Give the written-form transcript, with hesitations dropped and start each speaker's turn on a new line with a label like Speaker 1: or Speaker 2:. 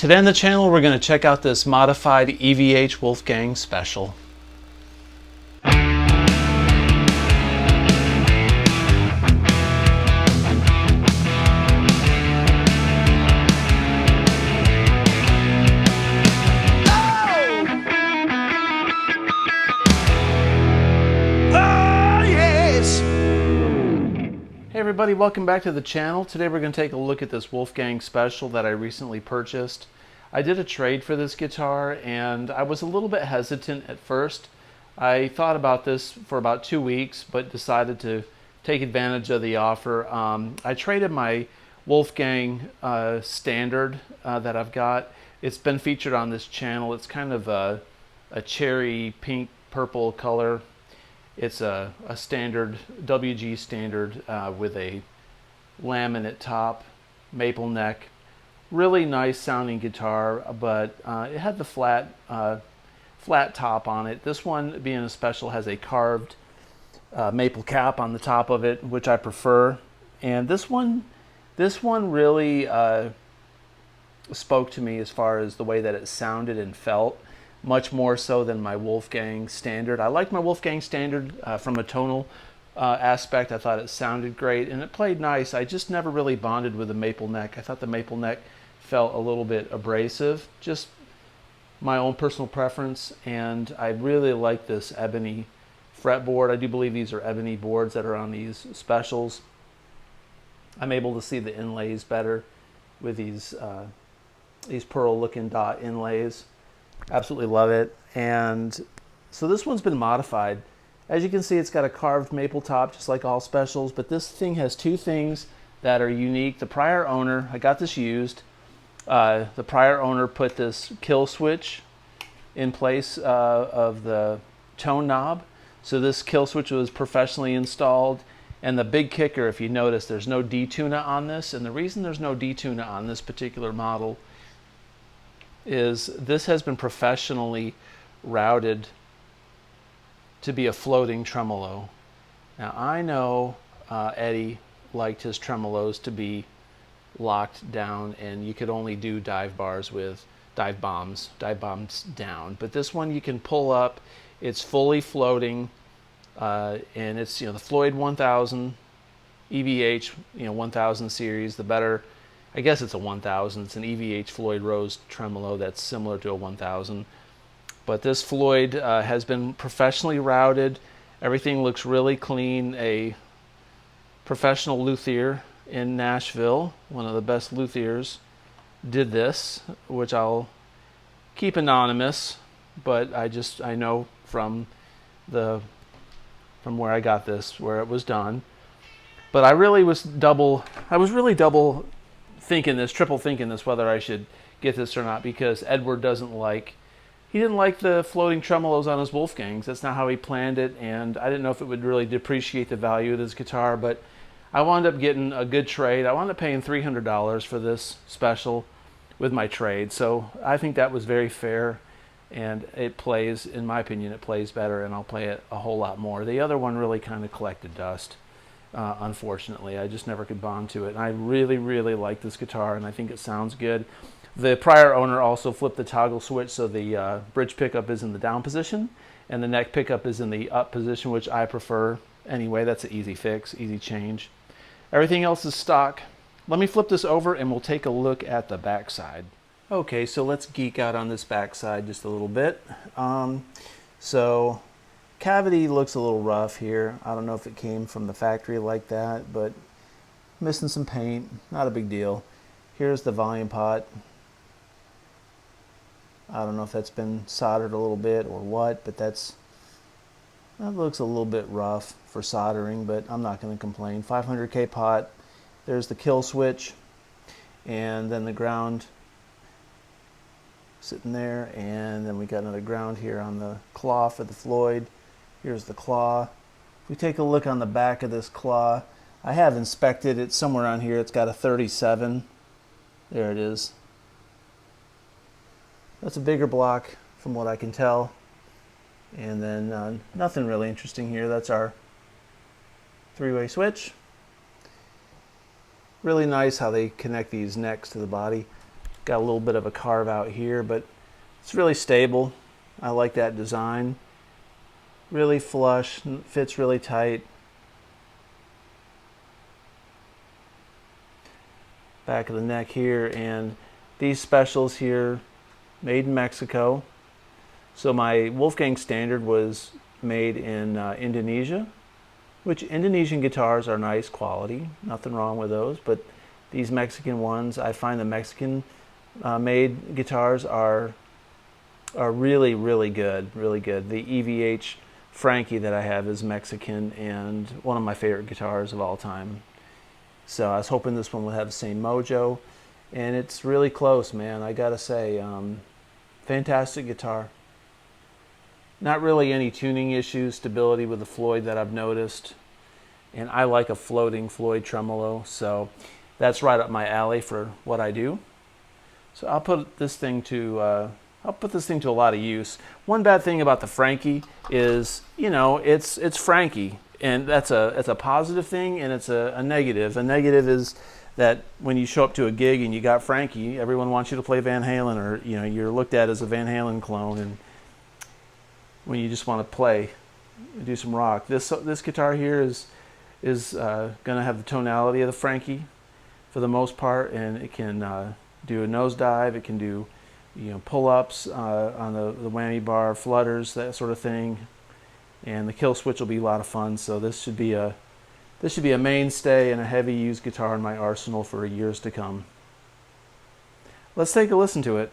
Speaker 1: Today on the channel we're going to check out this modified EVH Wolfgang special. Hey everybody, welcome back to the channel. Today we're going to take a look at this Wolfgang special that I recently purchased. I did a trade for this guitar and I was a little bit hesitant at first. I thought about this for about 2 weeks but decided to take advantage of the offer. I traded my Wolfgang standard that I've got. It's been featured on this channel. It's kind of a cherry pink purple color. It's a standard WG standard with a laminate top, maple neck. Really nice sounding guitar, but it had the flat top on it. This one, being a special, has a carved maple cap on the top of it, which I prefer. And this one really spoke to me as far as the way that it sounded and felt. Much more so than my Wolfgang standard. I liked my Wolfgang standard from a tonal aspect. I thought it sounded great and it played nice. I just never really bonded with the maple neck. I thought the maple neck felt a little bit abrasive, just my own personal preference. And I really like this ebony fretboard. I do believe these are ebony boards that are on these specials. I'm able to see the inlays better with these pearl looking dot inlays. Absolutely love it. And so this one's been modified. As you can see, it's got a carved maple top just like all specials, but this thing has two things that are unique. The prior owner, I got this used, the prior owner put this kill switch in place of the tone knob. So this kill switch was professionally installed. And the big kicker, if you notice, there's no detuner on this. And the reason there's no detuner on this particular model is this has been professionally routed to be a floating tremolo. Now I know Eddie liked his tremolos to be locked down and you could only do dive bombs down. But this one you can pull up, it's fully floating, and it's the Floyd 1000 EVH 1000 series, the better. I guess it's a 1000. It's an EVH Floyd Rose tremolo that's similar to a 1000. But this Floyd has been professionally routed. Everything looks really clean. A professional luthier in Nashville, one of the best luthiers, did this, which I'll keep anonymous, but I know from where I got this, where it was done. But I was really double thinking this, triple thinking this, whether I should get this or not, because Edward didn't like the floating tremolos on his Wolfgangs. That's not how he planned it, and I didn't know if it would really depreciate the value of this guitar, but I wound up getting a good trade. I wound up paying $300 for this special with my trade, so I think that was very fair, and it plays, in my opinion, it plays better, and I'll play it a whole lot more. The other one really kind of collected dust. Unfortunately, I just never could bond to it. And I really, really like this guitar, and I think it sounds good. The prior owner also flipped the toggle switch, so the bridge pickup is in the down position, and the neck pickup is in the up position, which I prefer anyway. That's an easy fix, easy change. Everything else is stock. Let me flip this over, and we'll take a look at the back side. Okay, so let's geek out on this back side just a little bit. Cavity looks a little rough here. I don't know if it came from the factory like that, but missing some paint, not a big deal. Here's the volume pot. I don't know if that's been soldered a little bit or what, but that looks a little bit rough for soldering, but I'm not going to complain. 500K pot. There's the kill switch, and then the ground sitting there, and then we got another ground here on the claw for the Floyd. Here's the claw. If we take a look on the back of this claw, I have inspected it somewhere on here. It's got a 37. There it is. That's a bigger block from what I can tell. And then nothing really interesting here. That's our three-way switch. Really nice how they connect these necks to the body. Got a little bit of a carve out here, but it's really stable. I like that design. Really flush, fits really tight. Back of the neck here, and these specials here, made in Mexico. So my Wolfgang Standard was made in Indonesia, which Indonesian guitars are nice quality, nothing wrong with those, but these Mexican ones, I find the Mexican made guitars are really, really good, really good. The EVH Frankie that I have is Mexican and one of my favorite guitars of all time. So I was hoping this one would have the same mojo, and it's really close, man. I gotta say, fantastic guitar. Not really any tuning issues, stability with the Floyd that I've noticed, and I like a floating Floyd tremolo, so that's right up my alley for what I do. So I'll put this thing to a lot of use. One bad thing about the Frankie is, you know, it's Frankie, and that's a positive thing, and it's a negative. A negative is that when you show up to a gig and you got Frankie, everyone wants you to play Van Halen, or you know, you're looked at as a Van Halen clone, and when you just want to play, do some rock. This guitar here is gonna have the tonality of the Frankie for the most part, and it can do a nosedive. It can do, you know, pull-ups on the whammy bar, flutters, that sort of thing, and the kill switch will be a lot of fun. So this should be a mainstay and a heavy used guitar in my arsenal for years to come. Let's take a listen to it.